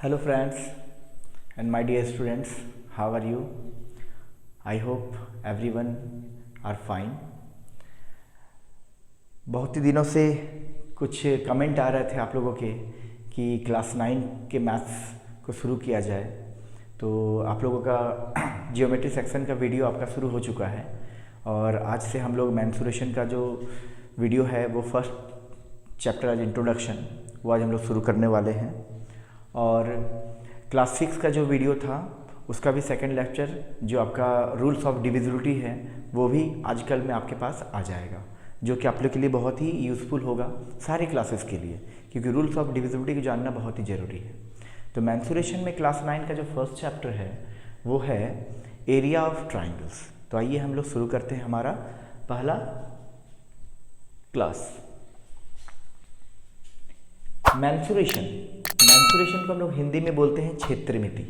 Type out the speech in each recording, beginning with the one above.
Hello friends and my dear students, how are you? I hope everyone are fine. बहुत ही दिनों से कुछ comment आ रहे थे आप लोगों के कि क्लास 9 के मैथ्स को शुरू किया जाए, तो आप लोगों का जियोमेट्री सेक्शन का वीडियो आपका शुरू हो चुका है और आज से हम लोग मेंसुरेशन का जो वीडियो है वो फर्स्ट चैप्टर आज इंट्रोडक्शन वो आज हम लोग शुरू करने वाले हैं। और क्लास 6 का जो वीडियो था उसका भी सेकंड लेक्चर जो आपका रूल्स ऑफ डिविजिबिलिटी है वो भी आजकल में आपके पास आ जाएगा, जो कि आप लोग के लिए बहुत ही यूज़फुल होगा सारे क्लासेस के लिए, क्योंकि रूल्स ऑफ डिविजिबिलिटी को जानना बहुत ही ज़रूरी है। तो मेंसुरेशन में क्लास 9 का जो फर्स्ट चैप्टर है वो है एरिया ऑफ ट्राइंगल्स। तो आइए हम लोग शुरू करते हैं हमारा पहला क्लास। मेंसुरेशन को हम लोग हिंदी में बोलते हैं क्षेत्रमिति,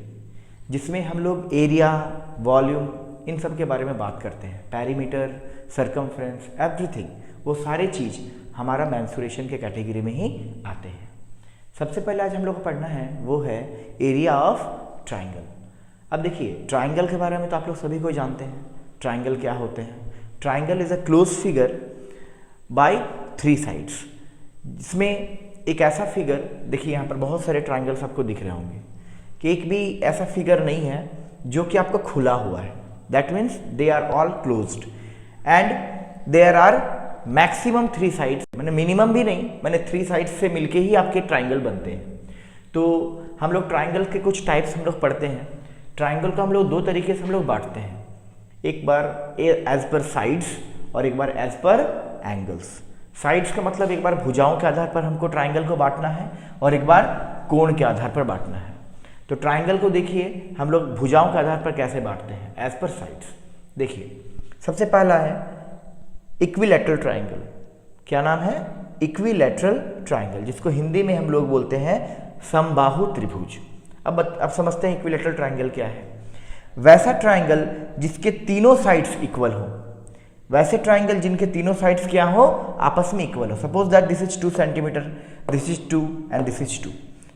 जिसमें हम लोग एरिया, वॉल्यूम इन सब के बारे में बात करते हैं। पेरीमीटर, सर्कमफ्रेंस, एवरीथिंग, वो सारे चीज़ हमारा मेंसुरेशन के कैटेगरी में ही आते हैं। सबसे पहले आज हम लोग को पढ़ना है वो है एरिया ऑफ ट्राइंगल। अब देखिए, ट्राइंगल के बारे में तो आप लोग सभी को जानते हैं ट्राइंगल क्या होते हैं। Triangle is a close figure by 3 sides, जिसमें एक ऐसा फिगर, देखिए यहाँ पर बहुत सारे ट्राइंगल्स आपको दिख रहे होंगे कि एक भी ऐसा फिगर नहीं है जो कि आपको खुला हुआ है। That means they are all closed and there are maximum 3 sides, मैंने मिनिमम भी नहीं, मैंने 3 साइड्स से मिलके ही आपके ट्राइंगल बनते हैं। तो हम लोग ट्राइंगल के कुछ टाइप्स हम लोग पढ़ते हैं। ट्राइंगल को हम लोग 2 तरीके से हम लोग बांटते हैं, एक बार एज पर साइड्स और एक बार एज पर एंगल्स। साइड्स का मतलब एक बार भुजाओं के आधार पर हमको ट्राइंगल को बांटना है और एक बार कोण के आधार पर बांटना है। तो ट्राइंगल को देखिए हम लोग भुजाओं के आधार पर कैसे बांटते हैं, एज पर साइड्स। देखिए सबसे पहला है इक्विलैटरल ट्राइंगल। क्या नाम है? इक्विलैटरल ट्राइंगल, जिसको हिंदी में हम लोग बोलते हैं समबाहु त्रिभुज। अब समझते हैं इक्विलैटरल ट्राइंगल क्या है। वैसा ट्राइंगल जिसके तीनों साइड्स इक्वल हो, वैसे ट्राइंगल जिनके तीनों साइड्स क्या हो, आपस में इक्वल हो। Suppose that this is 2 centimetre, this is 2 and this is 2,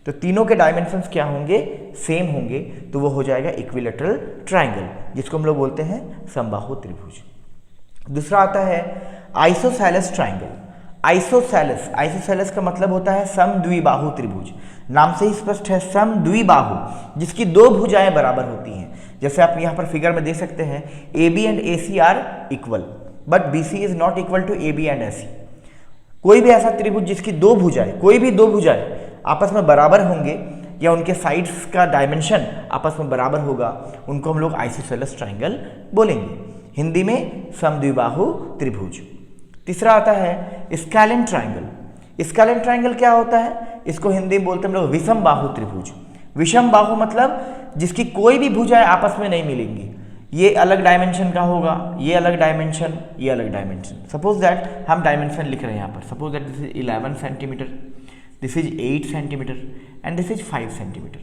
तो तीनों के डायमेंशंस क्या होंगे? सेम होंगे, तो वो हो जाएगा इक्विलैटरल ट्राइंगल, जिसको हम लोग बोलते हैं समबाहु त्रिभुज। दूसरा आता है आइसोसेलेस ट्राइंगल। आइसोसेलेस का मतलब होता है समद्विबाहु त्रिभुज। नाम से ही स्पष्ट है, समद्विबाहु, जिसकी 2 भुजाएं बराबर होती हैं। जैसे आप यहाँ पर फिगर में देख सकते हैं AB and AC are equal, but BC is not equal to AB and AC। कोई भी ऐसा त्रिभुज जिसकी 2 भुजाएं, कोई भी 2 भुजाएं आपस में बराबर होंगे या उनके साइड्स का डायमेंशन आपस में बराबर होगा, उनको हम लोग आइसोसेलेस ट्राइंगल बोलेंगे, हिंदी में समद्विबाहु त्रिभुज। तीसरा आता है स्केलेन ट्राइंगल। स्केलेन ट्राइंगल क्या होता है? इसको हिंदी में बोलते हैं हम लोग विषम बाहु त्रिभुज। विषम बाहु मतलब जिसकी कोई भी भुजाएं आपस में नहीं मिलेंगी। ये अलग डायमेंशन का होगा, ये अलग डायमेंशन, ये अलग डायमेंशन। सपोज दैट हम डायमेंशन लिख रहे हैं यहाँ पर, suppose that this is 11 centimetre, this is 8 centimetre and this is 5 centimetre.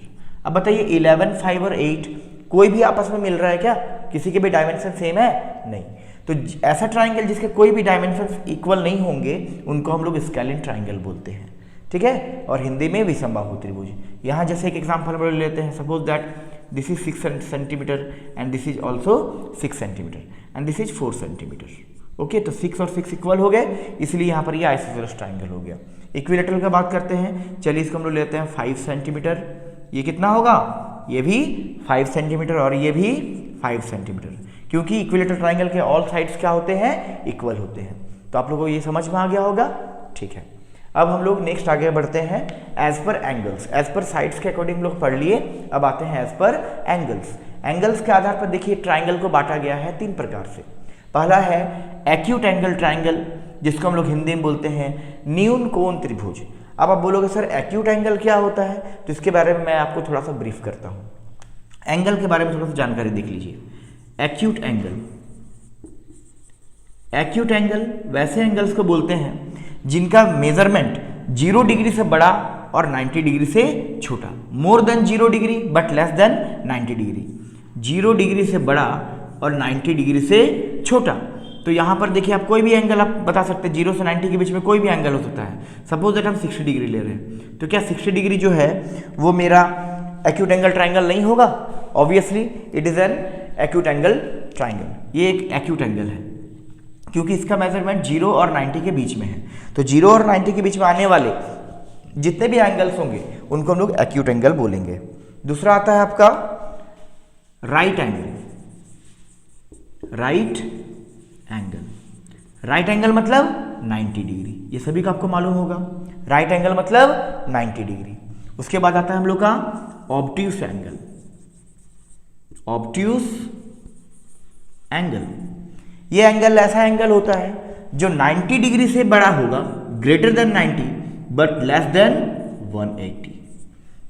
अब बताइए 11, 5 और 8 कोई भी आपस में मिल रहा है क्या? किसी के भी डायमेंशन सेम है? नहीं। तो ऐसा ट्राइंगल जिसके कोई भी डायमेंशन इक्वल नहीं होंगे उनको हम लोग स्केलेन ट्राइंगल बोलते हैं, ठीक है, और हिंदी में विषम बाहु त्रिभुज। यहाँ जैसे एक एग्जाम्पल हम लोग लेते हैं, suppose that this is 6 centimetre and this is also 6 centimetre and this is 4 centimetre. Okay, तो 6 और 6 इक्वल हो गए, इसलिए यहाँ पर ये आइसोसेलेस ट्राइंगल हो गया। इक्विलैटरल का बात करते हैं, चलिए इसको हम लोग लेते हैं 5 सेंटीमीटर। ये कितना होगा? ये भी 5 सेंटीमीटर और ये भी 5 सेंटीमीटर, क्योंकि इक्विलैटरल ट्राइंगल के ऑल साइड्स क्या होते हैं? इक्वल होते हैं। तो आप लोगों को ये समझ में आ गया होगा, ठीक है। अब हम लोग नेक्स्ट आगे बढ़ते हैं as per angles. As per sides के अकॉर्डिंग हम लोग पढ़ लिए, अब आते हैं एज पर एंगल्स। एंगल्स के आधार पर देखिए ट्राइंगल को बांटा गया है 3 प्रकार से। पहला है एक्यूट एंगल ट्राइंगल, जिसको हम लोग हिंदी में बोलते हैं न्यून कोण त्रिभुज। अब आप बोलोगे सर एक्यूट एंगल क्या होता है, तो इसके बारे में मैं आपको थोड़ा सा ब्रीफ करता हूँ। एंगल के बारे में थोड़ा सा जानकारी देख लीजिए। एक्यूट एंगल वैसे एंगल्स को बोलते हैं जिनका मेजरमेंट 0 डिग्री से बड़ा और 90 डिग्री से छोटा। More than 0 degree but less than 90 degree. 0 degree से बड़ा और 90 डिग्री से छोटा। तो यहाँ पर देखिए आप कोई भी एंगल आप बता सकते हैं, 0 से 90 के बीच में कोई भी एंगल हो सकता है। सपोज दैट हम 60 डिग्री ले रहे हैं, तो क्या 60 डिग्री जो है वो मेरा एक्यूट एंगल ट्राइंगल नहीं होगा? Obviously it is an acute angle triangle. ये एक एक्यूट एंगल है क्योंकि इसका मेजरमेंट 0 और 90 के बीच में है। तो 0 और 90 के बीच में आने वाले जितने भी एंगल्स होंगे उनको हम लोग एक्यूट एंगल बोलेंगे। दूसरा आता है आपका right angle. Right angle, right angle मतलब 90 डिग्री, ये सभी का आपको मालूम होगा। राइट एंगल मतलब 90 डिग्री। उसके बाद आता है हम लोग का ऑब्ट्यूस एंगल। ऑब्ट्यूस एंगल, ये एंगल ऐसा एंगल होता है जो 90 डिग्री से बड़ा होगा, greater than 90 but less than 180।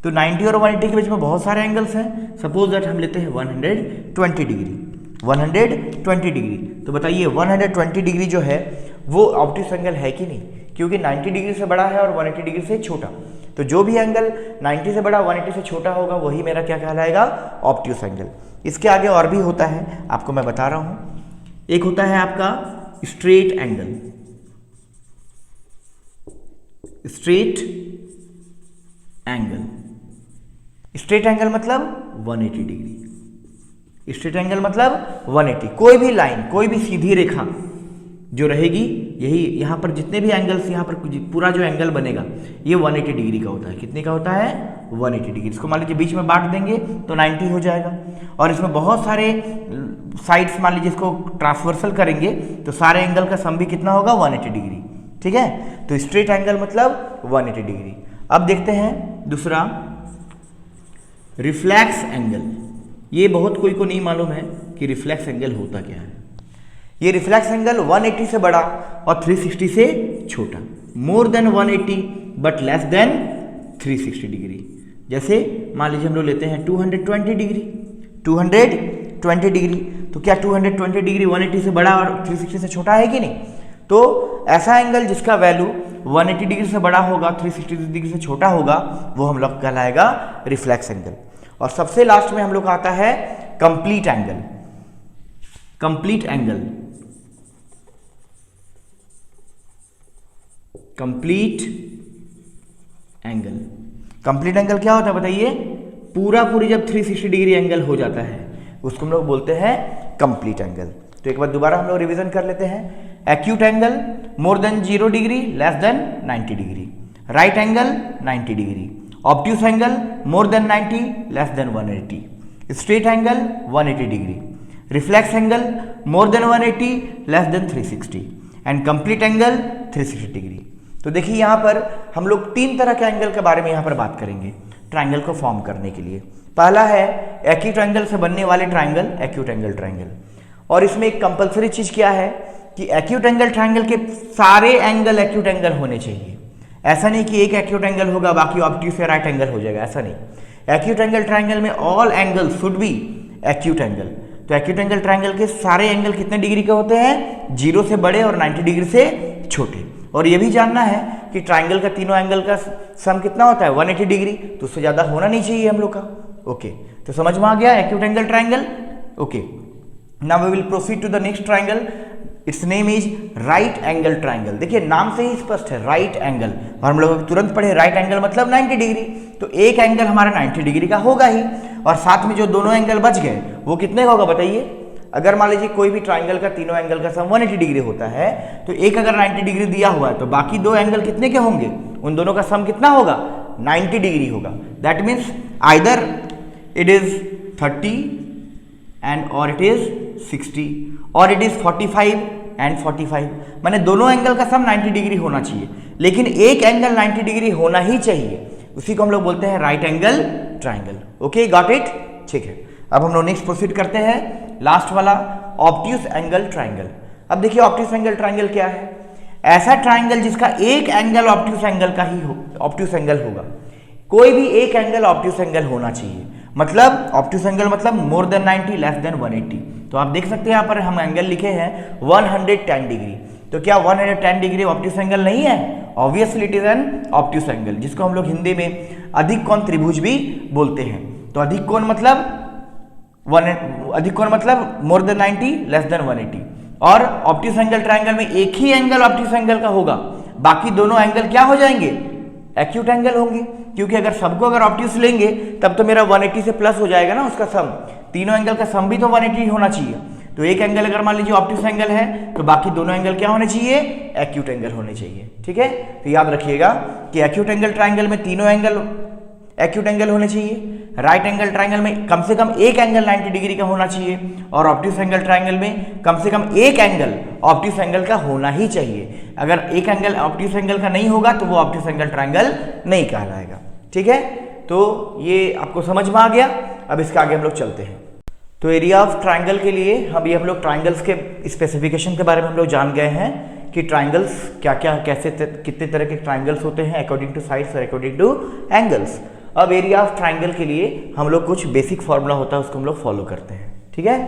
तो 90 और 180 के बीच में बहुत सारे एंगल्स हैं। सपोज दैट हम लेते हैं 120 डिग्री। 120 डिग्री, तो बताइए 120 डिग्री जो है वो ऑब्ट्यूस एंगल है कि नहीं? क्योंकि 90 डिग्री से बड़ा है और 180 डिग्री से छोटा। तो जो भी एंगल 90 से बड़ा 180 से छोटा होगा वही मेरा क्या कहलाएगा? Obtuse angle. इसके आगे और भी होता है, आपको मैं बता रहा हूं। एक होता है आपका straight angle. Straight angle, straight angle मतलब 180 डिग्री। स्ट्रेट एंगल मतलब 180। कोई भी लाइन, कोई भी सीधी रेखा जो रहेगी, यही यहाँ पर जितने भी एंगल्स, यहाँ पर पूरा जो एंगल बनेगा ये 180 डिग्री का होता है। कितने का होता है? 180 डिग्री। इसको मान लीजिए बीच में बांट देंगे तो 90 हो जाएगा। और इसमें बहुत सारे साइड्स मान लीजिए इसको ट्रांसवर्सल करेंगे तो सारे एंगल का सम भी कितना होगा? 180 डिग्री। ठीक है, तो स्ट्रेट एंगल मतलब 180 डिग्री। अब देखते हैं दूसरा रिफ्लेक्स एंगल। ये बहुत कोई को नहीं मालूम है कि रिफ्लेक्स एंगल होता क्या है। ये रिफ्लेक्स एंगल 180 से बड़ा और 360 से छोटा, more than 180 but less than 360 degree. जैसे मान लीजिए हम लोग लेते हैं 220 डिग्री। 220 डिग्री, तो क्या 220 डिग्री 180 से बड़ा और 360 से छोटा है कि नहीं? तो ऐसा एंगल जिसका वैल्यू 180 डिग्री से बड़ा होगा, 360 डिग्री से छोटा होगा, वो हम लोग कहलाएगा रिफ्लेक्स एंगल। और सबसे लास्ट में हम लोग का आता है complete angle. Complete angle, complete angle, complete angle क्या होता है बताइए? पूरी जब 360 डिग्री एंगल हो जाता है उसको हम लोग बोलते हैं कंप्लीट एंगल। तो एक बार दोबारा हम लोग रिवीजन कर लेते हैं। Acute angle more than 0 degree, less than 90 degree. Right angle 90 degree. Obtuse angle more than 90, less than 180। Straight angle 180 degree. Reflex angle more than 180, less than 360। And complete angle 360 degree. तो देखिए यहाँ पर हम लोग 3 तरह के एंगल के बारे में यहाँ पर बात करेंगे ट्राइंगल को फॉर्म करने के लिए। पहला है एक्यूट एंगल से बनने वाले ट्राइंगल, एक्यूट एंगल ट्राइंगल। और इसमें एक कंपलसरी चीज क्या है कि एक्यूट एंगल ट्राइंगल के सारे एंगल एक्यूट एंगल होने चाहिए। ऐसा नहीं कि एक एक्यूट एंगल होगा बाकी ऑब्ट्यूस या राइट एंगल हो जाएगा, ऐसा नहीं। एक्यूट एंगल ट्राइंगल में all angle should be acute angle. तो एक्यूट एंगल ट्राइंगल के सारे एंगल कितने डिग्री के होते हैं? 0 से बड़े और 90 डिग्री से छोटे। और ये भी जानना है कि ट्राइंगल का तीनों एंगल का सम कितना होता है? 180 डिग्री। तो उससे ज्यादा होना नहीं चाहिए हम लोग का। ओके, तो समझ में आ गया acute angle triangle. Okay, now we will proceed to the next triangle. Its name is right angle triangle. देखिए नाम से ही स्पष्ट है, राइट एंगल। और हम लोग तुरंत पढ़े राइट एंगल मतलब 90 डिग्री। तो एक एंगल हमारा 90 डिग्री का होगा ही, और साथ में जो दोनों एंगल बच गए वो कितने का होगा बताइए? अगर मान लीजिए कोई भी ट्राइंगल का तीनों एंगल का सम 180 डिग्री होता है, तो एक अगर 90 डिग्री दिया हुआ है तो बाकी 2 एंगल कितने के होंगे? उन दोनों का सम कितना होगा? 90 डिग्री होगा। That means either it is 30 and और इट इज 60 और इट इज 45 एंड 45। माने दोनों एंगल का सम 90 डिग्री होना चाहिए, लेकिन एक एंगल 90 डिग्री होना ही चाहिए। उसी को हम लोग बोलते हैं right angle triangle. Okay, got it? ठीक है, अब हम लोग नेक्स्ट प्रोसीड करते हैं। लास्ट वाला ऑब्ट्यूस एंगल ट्राइंगल। अब देखिए ऑब्ट्यूस एंगल ट्राइंगल क्या है? ऐसा ट्राइंगल जिसका एक एंगल ऑब्ट्यूस एंगल का ही हो, ऑब्ट्यूस एंगल होगा। कोई भी एक एंगल ऑब्ट्यूस एंगल होना चाहिए। मतलब ऑब्ट्यूस एंगल मतलब मोर देन 90, लेस देन 180। तो आप देख सकते हैं यहाँ पर हम एंगल लिखे हैं 110 डिग्री। तो क्या 110 डिग्री ऑब्ट्यूस एंगल नहीं है? Obviously it is an obtuse angle, जिसको हम लोग हिंदी में अधिक कोण त्रिभुज भी बोलते हैं। तो अधिक कोण मतलब मोर देन 90, लेस देन 180। और ऑब्ट्यूस एंगल ट्राइंगल में एक ही एंगल ऑब्ट्यूस एंगल का होगा, बाकी दोनों एंगल क्या हो जाएंगे? एक्यूट एंगल होंगे, क्योंकि अगर सबको अगर ऑब्ट्यूस लेंगे तब तो मेरा 180 से प्लस हो जाएगा ना उसका सम, तीनों एंगल का सम भी तो 180 होना चाहिए। तो एक एंगल अगर मान लीजिए ऑब्ट्यूस एंगल है तो बाकी दोनों एंगल क्या होने चाहिए, एक्यूट एंगल होने चाहिए। ठीक है, तो याद रखिएगा कि एक्यूट एंगल ट्राइंगल में तीनों एंगल एक्यूट एंगल होने चाहिए, राइट एंगल ट्राइंगल में कम से कम एक एंगल 90 डिग्री का होना चाहिए, और ऑब्ट्यूस एंगल ट्राइंगल में कम से कम एक एंगल ऑब्ट्यूस एंगल का होना ही चाहिए। अगर एक एंगल ऑब्ट्यूस एंगल का नहीं होगा तो वो ऑब्ट्यूस एंगल ट्राइंगल नहीं कहलाएगा। ठीक है, तो ये आपको समझ में आ गया। अब इसके आगे हम लोग चलते हैं। तो एरिया ऑफ ट्राइंगल के लिए अभी हम लोग ट्राइंगल्स के स्पेसिफिकेशन के बारे में हम लोग जान गए हैं कि ट्राइंगल्स क्या क्या कैसे कितने तरह के ट्राइंगल्स होते हैं अकॉर्डिंग टू साइड्स और अकॉर्डिंग टू एंगल्स। अब एरिया ऑफ ट्राइंगल के लिए हम लोग कुछ बेसिक फॉर्मूला होता है उसको हम लोग फॉलो करते हैं। ठीक है,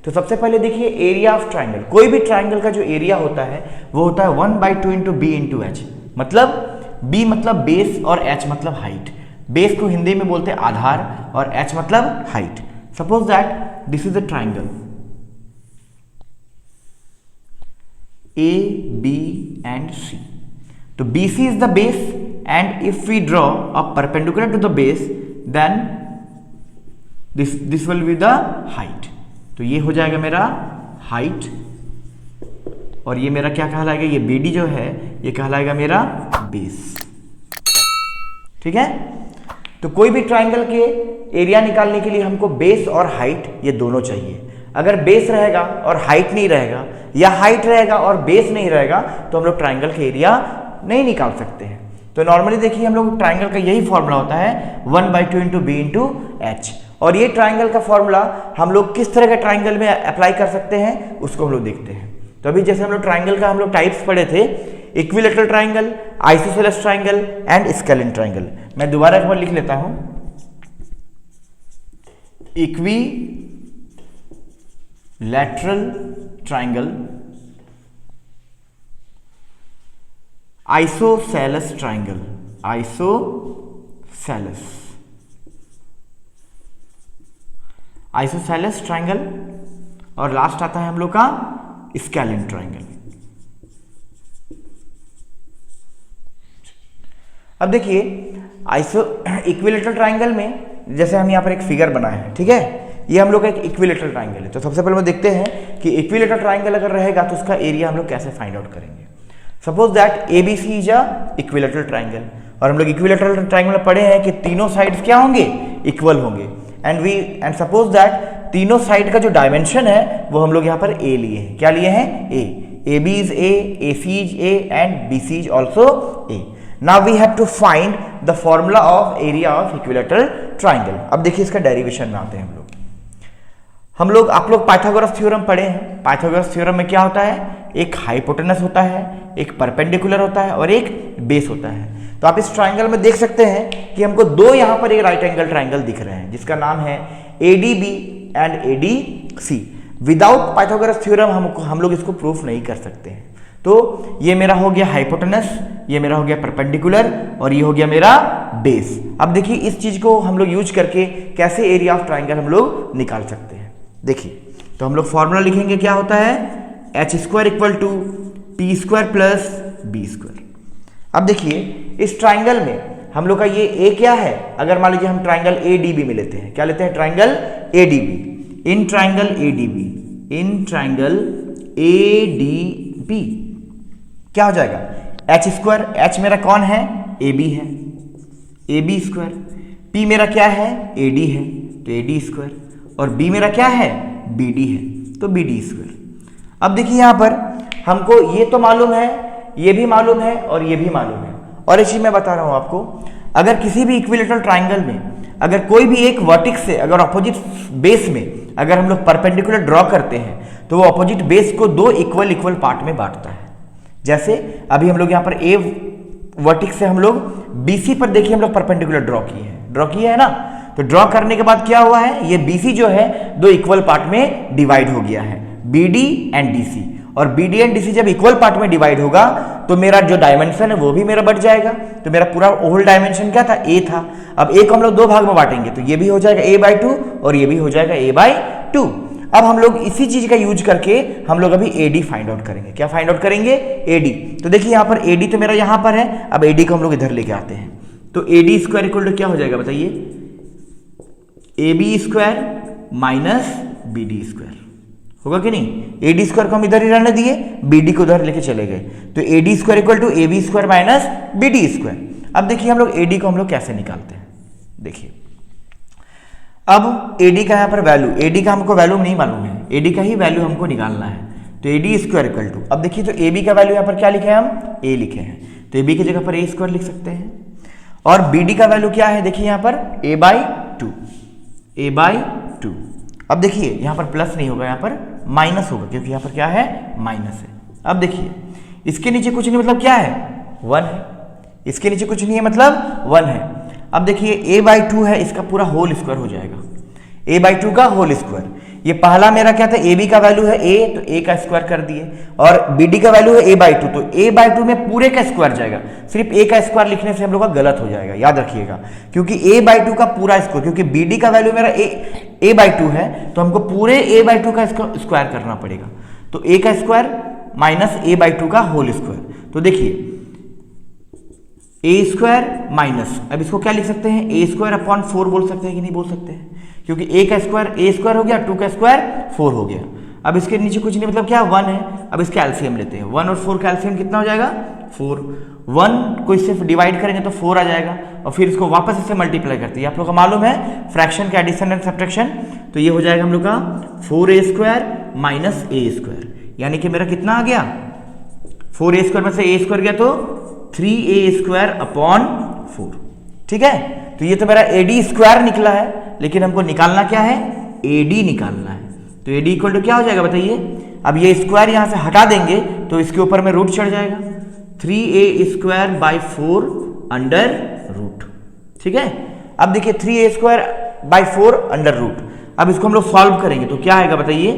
तो सबसे पहले देखिए एरिया ऑफ ट्राइंगल, कोई भी ट्राइंगल का जो एरिया होता है वो होता है 1/2 इंटू बी इंटू एच। मतलब बी मतलब बेस और एच मतलब हाइट। बेस को हिंदी में बोलते हैं आधार और एच मतलब height. Suppose that this is a triangle A B and C. तो BC is the base and if we draw a perpendicular to the base then this will be the height। तो ये हो जाएगा मेरा height और ये मेरा क्या कहलाएगा, ये BD जो है ये कहलाएगा मेरा बेस। ठीक है, तो कोई भी ट्राइंगल के एरिया निकालने के लिए हमको बेस और हाइट ये दोनों चाहिए। अगर बेस रहेगा और हाइट नहीं रहेगा या हाइट रहेगा और बेस नहीं रहेगा तो हम लोग ट्राइंगल के एरिया नहीं निकाल सकते हैं। तो नॉर्मली देखिए हम लोग ट्राइंगल का यही फॉर्मूला होता है 1/2 इंटू बी इंटू एच। और ये ट्राइंगल का फॉर्मूला हम लोग किस तरह के ट्राइंगल में अप्लाई कर सकते हैं उसको हम लोग देखते हैं। तो अभी जैसे हम लोग ट्राइंगल का हम लोग टाइप्स पढ़े थे, equilateral triangle, isosceles triangle and scalene triangle. मैं दोबारा एक बार लिख लेता हूं, equilateral triangle, isosceles triangle, isosceles triangle और लास्ट आता है हम लोग का स्केलिन ट्राइंगल। अब देखिए इक्विलैटरल ट्राइंगल में जैसे हम यहां पर एक फिगर बनाए हैं, ठीक है, ये हम लोग का एक इक्विलैटरल ट्राइंगल है। तो सबसे पहले हम देखते हैं कि इक्विलैटरल ट्राइंगल अगर रहेगा तो उसका एरिया हम लोग कैसे फाइंड आउट करेंगे। Suppose that ABC is a equilateral triangle और हम लोग इक्विलैटरल ट्राइंगल में पढ़े हैं कि तीनों साइड्स क्या होंगे, इक्वल होंगे। एंड सपोज दैट तीनों साइड का जो डायमेंशन है वो हम लोग यहाँ पर A लिए हैं। क्या लिए हैं, A। AB is A, AC is A and BC is also A। Now we have to find the formula of area of equilateral triangle. अब देखिए इसका डेरिवेशन में आते हैं हम लोग आप लोग पाइथागोरस थ्योरम पढ़े हैं। पाइथागोरस थ्योरम में क्या होता है, एक हाइपोटेनस होता है, एक परपेंडिकुलर होता है और एक बेस होता है। तो आप इस ट्राइंगल में देख सकते हैं कि हमको दो यहां पर एक राइट एंगल ट्राइंगल दिख रहे हैं जिसका नाम है ADB and ADC। Without Pythagoras theorem हम लोग इसको प्रूफ नहीं कर सकते हैं। तो ये मेरा हो गया हाइपोटेनस, ये मेरा हो गया परपेंडिकुलर और ये हो गया मेरा बेस। अब देखिए इस चीज को हम लोग यूज करके कैसे एरिया ऑफ ट्राइंगल हम लोग निकाल सकते हैं। देखिए तो हम लोग फॉर्मूला लिखेंगे, क्या होता है, h² = p² + b²। अब देखिए इस ट्राइंगल में हम लोग का ये A क्या है, अगर मान लीजिए हम ट्राइंगल ADB में लेते हैं, क्या लेते हैं, triangle ADB। In triangle ADB क्या हो जाएगा, h², h मेरा कौन है, AB है, AB²। P मेरा क्या है, AD है तो AD², और B मेरा क्या है, BD है तो BD²। अब देखिए यहां पर हमको ये तो मालूम है, ये भी मालूम है और ये भी मालूम है। और इसी मैं बता रहा हूं आपको, अगर किसी भी इक्विलैटरल ट्राइंगल में अगर कोई भी एक वर्टेक्स से अगर ऑपोजिट बेस में अगर हम लोग परपेंडिकुलर ड्रॉ करते हैं तो वो ऑपोजिट बेस को दो इक्वल पार्ट में बांटता है। जैसे अभी हम लोग यहाँ पर A वर्टेक्स से हम लोग BC पर देखिए हम लोग परपेंडिकुलर ड्रॉ किए है ना। तो ड्रॉ करने के बाद क्या हुआ है, ये BC जो है दो इक्वल पार्ट में डिवाइड हो गया है, BD एंड DC। और BD एंड DC जब इक्वल पार्ट में डिवाइड होगा तो मेरा जो डायमेंशन है वो भी मेरा बढ़ जाएगा। तो मेरा पूरा होल डायमेंशन क्या था, A था। अब A को हम लोग दो भाग में बांटेंगे तो ये भी हो जाएगा A/2 और ये भी हो जाएगा A/2। अब हम लोग इसी चीज का यूज करके हम लोग अभी AD फाइंड आउट करेंगे। क्या फाइंड आउट करेंगे, AD। तो देखिए यहाँ पर AD तो मेरा यहाँ पर है, अब AD को हम लोग इधर लेके आते हैं। तो A D square equal to क्या हो जाएगा बताइए, A B square minus B D square, होगा कि नहीं। ए डी स्क्वायर को हम इधर ही रहने दिए, बी डी को उधर लेके चले गए, तो A D square equal to A B square minus B D square. अब देखिए हम लोग ए डी को हम लोग कैसे निकालते हैं, देखिए अब ए डी का यहाँ पर वैल्यू, ए डी का हमको वैल्यू नहीं मालूम है, ए डी का ही वैल्यू हमको निकालना है, तो A D square equal to, अब देखिए तो ए बी का वैल्यू यहाँ पर क्या लिखे हैं हम, ए लिखे हैं, तो ए बी की जगह पर ए स्क्वायर लिख सकते हैं, और बी डी का वैल्यू क्या है देखिए यहाँ पर A by two, A by two. अब देखिए यहाँ पर प्लस नहीं होगा, यहाँ पर माइनस होगा, क्योंकि यहाँ पर क्या है, माइनस है। अब देखिए इसके नीचे कुछ नहीं मतलब क्या है, 1 है, इसके नीचे कुछ नहीं है मतलब 1 है। अब देखिए a बाई टू है, इसका पूरा होल स्क्वायर हो जाएगा, a बाई टू का होल स्क्वायर। ये पहला मेरा क्या था, ए बी का वैल्यू है a, तो a का स्क्वायर कर दिए, और बी डी का वैल्यू है a बाई टू, तो a बाई टू में पूरे का स्क्वायर जाएगा, सिर्फ a का स्क्वायर लिखने से हम लोग का गलत हो जाएगा, याद रखिएगा, क्योंकि a बाई टू का पूरा स्क्वायर, क्योंकि बी डी का वैल्यू मेरा a बाई टू है, तो हमको पूरे a बाई टू का स्क्वायर करना पड़ेगा, तो a का square minus a by two का होल स्क्वायर। तो देखिए ए स्क्वायर माइनस, अब इसको क्या लिख सकते हैं, ए स्क्वायर अपॉन 4 बोल सकते हैं कि नहीं बोल सकते हैं, क्योंकि ए का स्क्वायर ए स्क्वायर हो गया, 2 का स्क्वायर 4 हो गया। अब इसके नीचे कुछ नहीं मतलब क्या, 1 है। अब इसके एलसीएम लेते हैं, 1 और 4 का एलसीएम कितना हो जाएगा, 4। 1 को इससे डिवाइड करेंगे तो 4 आ जाएगा, और फिर इसको वापस इससे मल्टीप्लाई करते हैं। आप लोग को मालूम है फ्रैक्शन का एडिशन एंड सब्ट्रैक्शन, तो ये हो जाएगा हम लोग का 4a स्क्वायर माइनस ए स्क्वायर, यानी कि मेरा कितना आ गया, 4a स्क्वायर में से a स्क्वायर गया तो 3a स्क्वायर अपॉन 4, ठीक है। तो ये तो मेरा ए डी स्क्वायर निकला है, लेकिन हमको निकालना क्या है, ए डी निकालना है। तो ए डी इक्वल टू क्या हो जाएगा बताइए, अब ये स्क्वायर यहां से हटा देंगे तो इसके ऊपर में रूट चढ़ जाएगा, 3a square by 4 under root, ठीक है। अब देखिए 3a square by 4 under root, अब इसको हम लोग सॉल्व करेंगे तो क्या आएगा बताइए,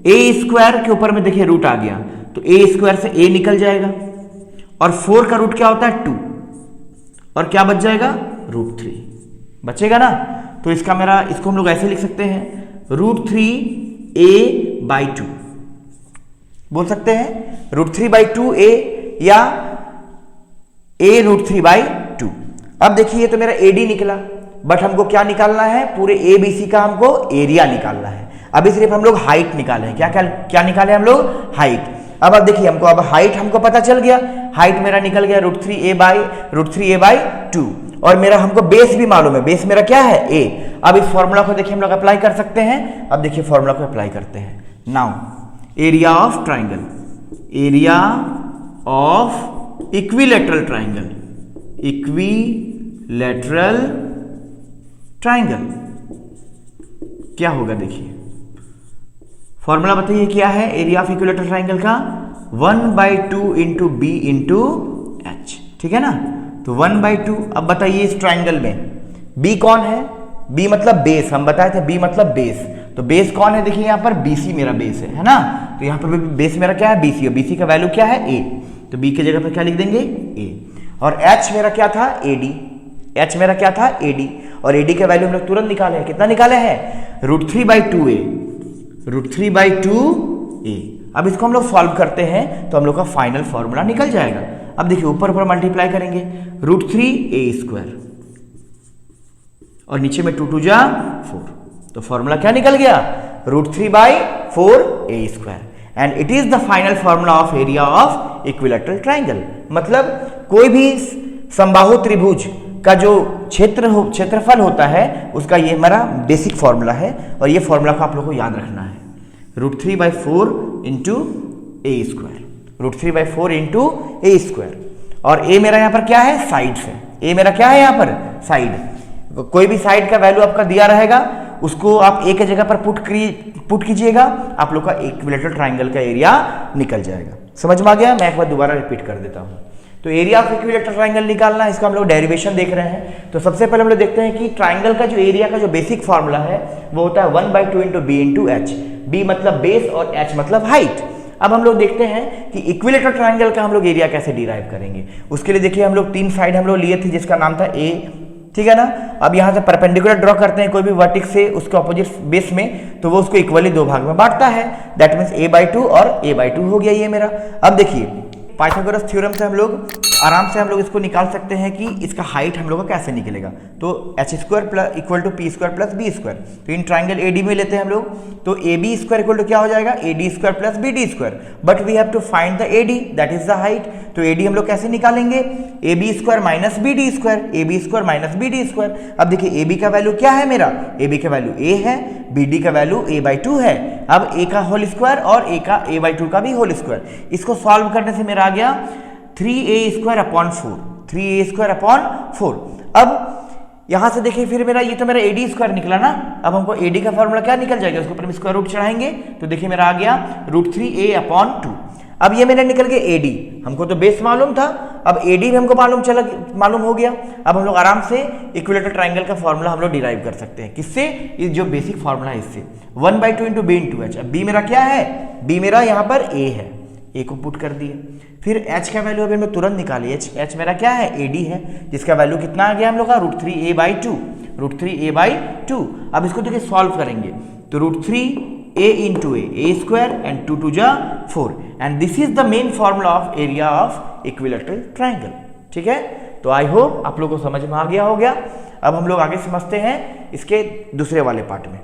a स्क्वायर के ऊपर में देखिए रूट आ गया, तो a स्क्वायर से a निकल जाएगा, और 4 का रूट क्या होता है 2, और क्या बच जाएगा √3 बचेगा ना। तो इसका मेरा, इसको हम लोग ऐसे लिख सकते हैं, √3a बाई 2 बोल सकते हैं, √3 बाई 2a या a √3 बाई 2। अब देखिए ये तो मेरा AD निकला, बट हमको क्या निकालना है, पूरे ABC का हमको एरिया निकालना है। अभी सिर्फ हम लोग हाइट निकाले हैं, क्या निकाले हम लोग, हाइट। अब देखिए हमको, अब हाइट हमको पता चल गया, हाइट मेरा निकल गया √3a बाई 2, और मेरा हमको बेस भी मालूम है, बेस मेरा क्या है a। अब इस फॉर्मूला को देखिए हम लोग अप्लाई कर सकते हैं। अब देखिए फॉर्मूला को अप्लाई करते हैं, now area of triangle, area of equilateral triangle, equilateral triangle क्या होगा, देखिए फॉर्मूला बताइए क्या है एरिया ऑफ इक्विलैटरल ट्राइंगल का, 1/2 इंटू बी इंटू एच, ठीक है ना। तो 1/2, अब बताइए इस ट्राइंगल में b कौन है, b मतलब बेस, हम बताए थे b मतलब बेस, तो बेस कौन है, देखिए यहाँ पर BC मेरा बेस है ना। तो यहाँ पर बेस मेरा क्या है, BC, और BC का वैल्यू क्या है a, तो b की जगह पर क्या लिख देंगे a, और h मेरा क्या था AD, h मेरा क्या था AD, और AD का वैल्यू हम लोग तुरंत निकाले हैं, कितना निकाले हैं, √3/2a, √3/2a। अब इसको हम लोग सॉल्व करते हैं तो हम लोग का फाइनल फॉर्मूला निकल जाएगा। अब देखिए ऊपर ऊपर मल्टीप्लाई करेंगे, √3a स्क्वायर, और नीचे में 2 2 जा 4, तो फॉर्मूला क्या निकल गया, √3/4a square, and it is the final formula of area of equilateral triangle. मतलब कोई भी समबाहु त्रिभुज का जो क्षेत्रफल होता है उसका ये हमारा बेसिक फॉर्मूला है, और ये फॉर्मूला को आप लोग को याद रखना है, √3/4 into a square, √3/4 into a square, और a मेरा यहाँ पर क्या है, साइड है, a मेरा क्या है यहाँ पर साइड। कोई भी साइड का वैल्यू आपका दिया रहेगा उसको आप a के जगह पर पुट कीजिएगा, आप लोग का इक्विलैटरल ट्राइंगल का एरिया निकल जाएगा। समझ में आ गया, मैं एक बार दोबारा रिपीट कर देता हूँ। तो एरिया ऑफ इक्विलैटरल ट्राइंगल निकालना, इसका हम लोग डेरिवेशन देख रहे हैं। तो सबसे पहले हम लोग देखते हैं कि ट्राइंगल का जो एरिया का जो बेसिक फॉर्मूला है वो होता है 1/2 into B into H, B मतलब बेस और एच मतलब हाइट। अब हम लोग देखते हैं कि इक्विलैटरल ट्राइंगल का हम लोग एरिया कैसे डिराइव करेंगे। उसके लिए देखिए हम लोग 3 साइड हम लोग लिए थे जिसका नाम था ए, ठीक है ना। अब यहाँ से परपेंडिकुलर ड्रॉ करते हैं कोई भी वर्टिक्स से उसके ऑपोजिट बेस में, तो वो उसको इक्वली 2 भाग में बांटता है, दैट मीन्स a/2 और a/2 हो गया ये मेरा। अब देखिए पाइथागोरस थ्योरम से हम लोग आराम से हम लोग इसको निकाल सकते हैं कि इसका हाइट हम लोग का कैसे निकलेगा। तो h square plus equal to P square plus B square. तो इन ट्राइंगल एडी में लेते हैं हम लोग, तो A B square equal to क्या हो जाएगा, A D square plus B D square. But we have to find the A D, that is the height. तो ए डी हम लोग कैसे निकालेंगे, A B square minus B D square, A B square minus B D square. अब देखिए A B का value क्या है मेरा, ए बी का वैल्यू ए है, बी डी का वैल्यू ए बाई 2 है। अब ए का होल स्क्वायर और ए का ए बाई 2 का भी होल स्क्वायर। इसको सॉल्व करने से मेरा आ गया 3a square upon 4, 3a square upon 4। अब यहां से देखिए फिर मेरा ये तो मेरा एडी स्क्वायर निकला ना। अब हमको एडी का फॉर्मूला क्या निकल जाएगा, उसके ऊपर हम स्क्वायर रूट चढ़ाएंगे तो देखिए मेरा आ गया √3a अपॉन 2। अब ये मेरे निकल गए एडी, हमको तो बेस मालूम था, अब एडी भी हमको मालूम हो गया। अब हम लोग आराम से इक्विलेटरल ट्राइंगल का फॉर्मूला हम लोग डिराइव कर सकते हैं। किससे, इस जो बेसिक फॉर्मूला है इससे, 1/2 इंटू बी इंटू एच। अब बी मेरा क्या है, बी मेरा यहाँ पर ए है, ए को पुट कर दिए। फिर h का वैल्यू अभी हम लोग तुरंत निकालिए, h मेरा क्या है, AD है, जिसका वैल्यू कितना आ गया हम लोग का √3a/2, √3a/2। अब इसको देखिए सॉल्व करेंगे तो √3a into A square and 2 2 4 and this is the main formula of area of equilateral triangle. ठीक है, तो आई होप आप लोगों को समझ में आ गया हो गया। अब हम लोग आगे समझते हैं इसके दूसरे वाले पार्ट में।